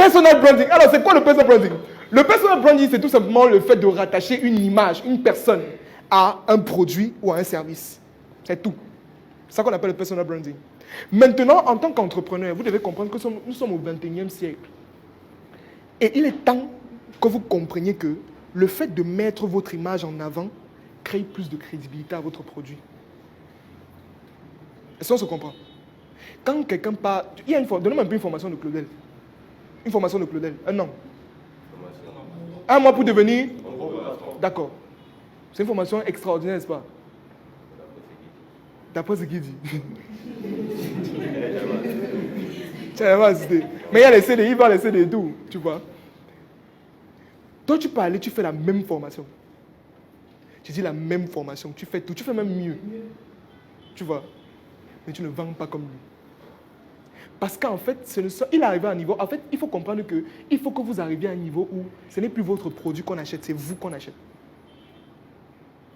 Personal branding. Alors, c'est quoi le personal branding? Le personal branding, c'est tout simplement le fait de rattacher une image, une personne, à un produit ou à un service. C'est tout. C'est ça qu'on appelle le personal branding. Maintenant, en tant qu'entrepreneur, vous devez comprendre que nous sommes au XXIe siècle. Et il est temps que vous compreniez que le fait de mettre votre image en avant crée plus de crédibilité à votre produit. Est-ce qu'on se comprend? Quand quelqu'un parle... Donnez-moi un peu une formation de Claudel. Une formation de Claudel. Un an. Un mois pour devenir... D'accord. C'est une formation extraordinaire, n'est-ce pas? D'après ce qu'il dit. Tu n'as pas assisté. Mais il y a les CDI, il va les CDI et tout, tu vois. Toi, tu peux aller, tu fais la même formation. Tu dis la même formation, tu fais tout, tu fais même mieux. Tu vois. Mais tu ne vends pas comme lui. Parce qu'en fait, il est arrivé à un niveau... En fait, il faut comprendre qu'il faut que vous arriviez à un niveau où ce n'est plus votre produit qu'on achète, c'est vous qu'on achète.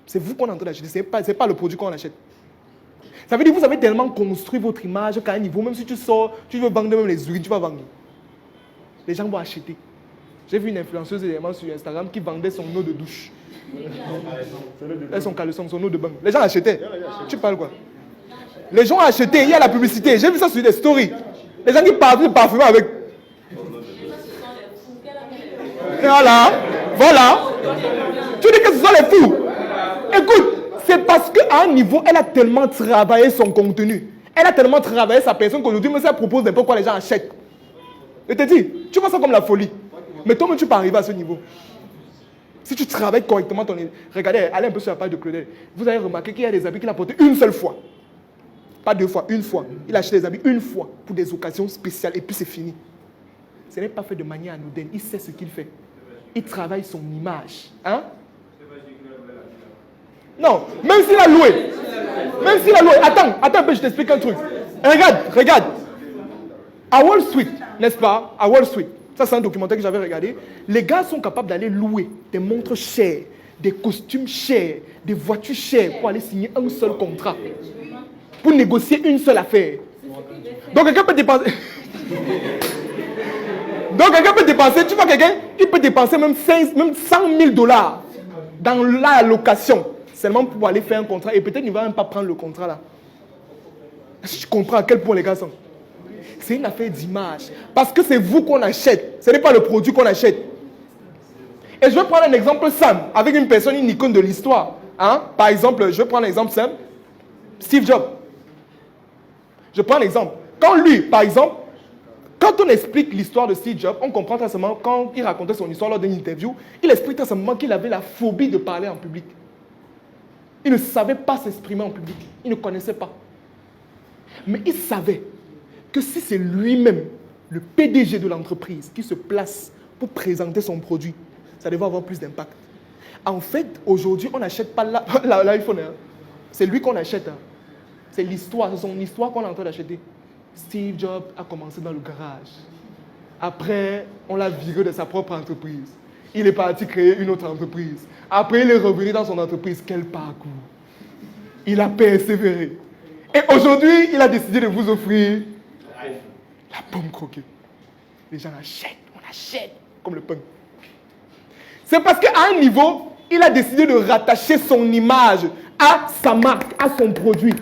C'est vous qu'on est en train d'acheter, ce n'est pas le produit qu'on achète. Ça veut dire que vous avez tellement construit votre image qu'à un niveau, même si tu sors, tu veux vendre même les urines, tu vas vendre. Les gens vont acheter. J'ai vu une influenceuse également sur Instagram qui vendait son eau de douche. Son caleçon, son eau de bain. Les gens achetaient. Tu parles quoi? Les gens achetaient, il y a la publicité. J'ai vu ça sur des stories. Les gens qui parlent de parfum avec. Voilà. Tu dis que ce sont les fous. Écoute, c'est parce qu'à un niveau, elle a tellement travaillé son contenu. Elle a tellement travaillé sa personne qu'aujourd'hui, mais ça propose n'importe quoi les gens achètent. Je te dis, tu vois ça comme la folie. Mais toi-même, tu peux arriver à ce niveau. Si tu travailles correctement ton... Regardez, allez un peu sur la page de Claudel. Vous avez remarqué qu'il y a des habits qu'il a portés une seule fois. Pas 2 fois, une fois. Il a acheté des habits une fois pour des occasions spéciales et puis c'est fini. Ce n'est pas fait de manière anodine. Il sait ce qu'il fait. Il travaille son image. Hein? Non, même s'il a loué. Attends un peu, je t'explique un truc. Regarde. À Wall Street, n'est-ce pas? À Wall Street, ça c'est un documentaire que j'avais regardé. Les gars sont capables d'aller louer des montres chères, des costumes chers, des voitures chères pour aller signer un seul contrat. Pour négocier une seule affaire. Donc quelqu'un peut dépenser... tu vois quelqu'un qui peut dépenser même 100 000 $ dans la location. Seulement pour aller faire un contrat. Et peut-être qu'il ne va même pas prendre le contrat là. Est-ce que tu comprends à quel point les gars sont? C'est une affaire d'image. Parce que c'est vous qu'on achète. Ce n'est pas le produit qu'on achète. Et je vais prendre un exemple simple. Avec une personne, une icône de l'histoire. Hein? Par exemple, je vais prendre un exemple simple. Steve Jobs. Je prends l'exemple. Quand lui, par exemple, quand on explique l'histoire de Steve Jobs, on comprend très simplement, quand il racontait son histoire lors d'une interview, il explique très simplement qu'il avait la phobie de parler en public. Il ne savait pas s'exprimer en public. Il ne connaissait pas. Mais il savait que si c'est lui-même, le PDG de l'entreprise, qui se place pour présenter son produit, ça devait avoir plus d'impact. En fait, aujourd'hui, on n'achète pas l'iPhone. Hein. C'est lui qu'on achète. Hein. C'est l'histoire, c'est son histoire qu'on est en train d'acheter. Steve Jobs a commencé dans le garage. Après, on l'a viré de sa propre entreprise. Il est parti créer une autre entreprise. Après, il est revenu dans son entreprise. Quel parcours! Il a persévéré. Et aujourd'hui, il a décidé de vous offrir la pomme croquée. Les gens achètent, on achète, comme le pain. C'est parce qu'à un niveau, il a décidé de rattacher son image à sa marque, à son produit.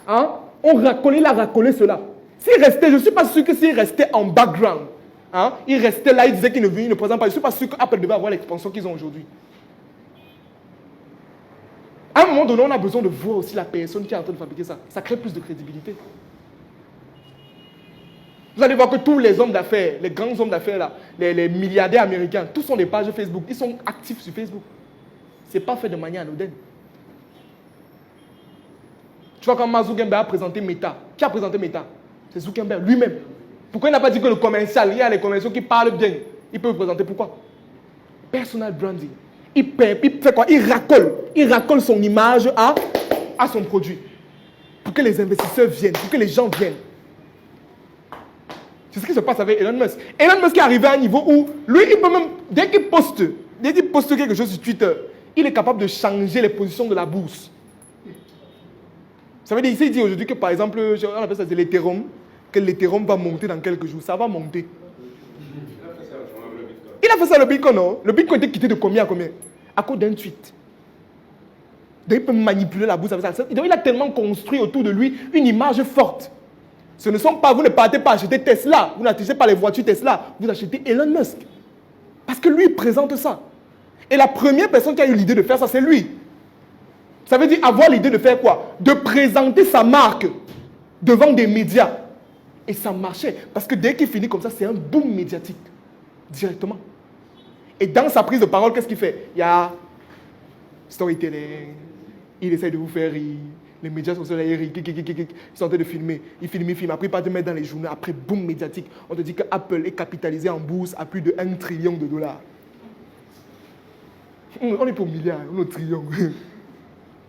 Hein? Il a racolé cela. S'il restait, je ne suis pas sûr que s'il restait en background, hein, il restait là, il disait qu'il ne présente pas. Je ne suis pas sûr qu'Apple devait avoir l'expansion qu'ils ont aujourd'hui. À un moment donné, on a besoin de voir aussi la personne qui est en train de fabriquer ça. Ça crée plus de crédibilité. Vous allez voir que tous les hommes d'affaires, les grands hommes d'affaires, là, les milliardaires américains, tous sont des pages Facebook. Ils sont actifs sur Facebook. Ce n'est pas fait de manière anodine. Tu vois, quand Mark Zuckerberg a présenté Meta, qui a présenté Meta? C'est Zuckerberg lui-même. Pourquoi il n'a pas dit que le commercial, il y a les commerciaux qui parlent bien, il peut le présenter? Pourquoi? Personal branding. Il fait quoi? Il racole son image à son produit. Pour que les investisseurs viennent, pour que les gens viennent. C'est ce qui se passe avec Elon Musk. Elon Musk est arrivé à un niveau où, lui, il peut même, dès qu'il poste quelque chose sur Twitter, il est capable de changer les positions de la bourse. Ça veut dire, il dit aujourd'hui que, par exemple, on appelle ça l'Ethereum, que l'Ethereum va monter dans quelques jours. Ça va monter. Il a fait ça le Bitcoin, non? Le Bitcoin était quitté de combien à combien? À cause d'un tweet. Donc il peut manipuler la bourse avec ça. Donc il a tellement construit autour de lui une image forte. Ce ne sont pas, vous ne partez pas acheter Tesla, vous n'achetez pas les voitures Tesla, vous achetez Elon Musk. Parce que lui, il présente ça. Et la première personne qui a eu l'idée de faire ça, c'est lui. Ça veut dire avoir l'idée de faire quoi? De présenter sa marque devant des médias. Et ça marchait. Parce que dès qu'il finit comme ça, c'est un boom médiatique. Directement. Et dans sa prise de parole, qu'est-ce qu'il fait? Il y a storytelling. Il essaie de vous faire rire. Les médias sociaux, là, ils sont en train de filmer. Il filme. Après, il part te mettre dans les journaux. Après, boom médiatique. On te dit que Apple est capitalisé en bourse à plus de 1 trillion de dollars. On est pour milliards, on est au trillion.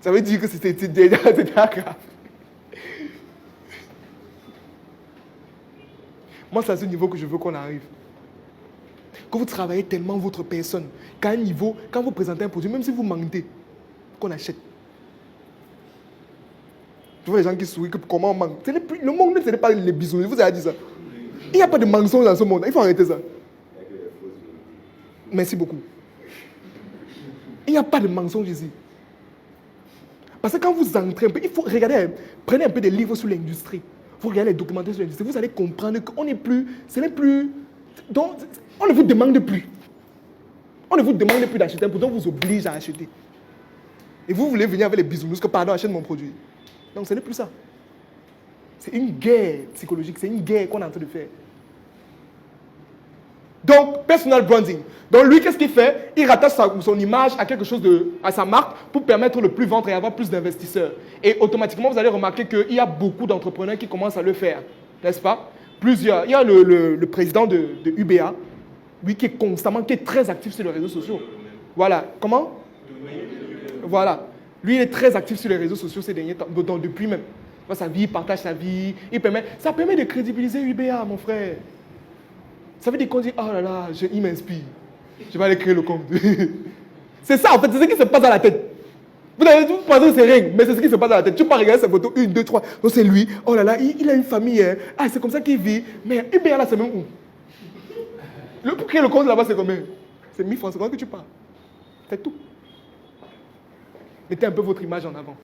Ça veut dire que c'était déjà grave. Moi, c'est à ce niveau que je veux qu'on arrive. Que vous travaillez tellement votre personne, qu'à un niveau, quand vous présentez un produit, même si vous mentez, qu'on achète. Tu vois les gens qui sourient, que comment on ment. Le monde, ce n'est pas les bisous, je vous ai dit ça. Il n'y a pas de mensonge dans ce monde, il faut arrêter ça. Merci beaucoup. Il n'y a pas de mensonge ici. Parce que quand vous entrez un peu, il faut regarder, prenez un peu des livres sur l'industrie. Vous regardez les documentaires sur l'industrie, vous allez comprendre qu'on n'est plus, ce n'est plus, donc, on ne vous demande plus. On ne vous demande plus d'acheter un produit, on vous oblige à acheter. Et vous voulez venir avec les bisounours que pardon, achète mon produit. Donc ce n'est plus ça. C'est une guerre psychologique, c'est une guerre qu'on est en train de faire. Donc, personal branding. Donc lui, qu'est-ce qu'il fait? Il rattache son image à quelque chose à sa marque pour permettre le plus vendre et avoir plus d'investisseurs. Et automatiquement, vous allez remarquer qu'il y a beaucoup d'entrepreneurs qui commencent à le faire. N'est-ce pas? Plusieurs. Il y a le président de UBA, lui qui est très actif sur les réseaux sociaux. Voilà. Comment? Voilà. Lui, il est très actif sur les réseaux sociaux ces derniers temps, donc depuis même. Sa vie, il partage sa vie. Ça permet de crédibiliser UBA, mon frère. Ça veut dire qu'on dit, oh là là, il m'inspire. Je vais aller créer le compte. C'est ça, en fait, c'est ce qui se passe dans la tête. Vous pensez que c'est rien, mais c'est ce qui se passe dans la tête. Tu peux regarder sa photo, 1, 2, 3. Donc c'est lui. Oh là là, il a une famille. Hein. Ah, c'est comme ça qu'il vit. Mais UBA là, c'est même où? Pour créer le compte là-bas, c'est combien? C'est 1000 francs, c'est combien que tu parles? C'est tout. Mettez un peu votre image en avant.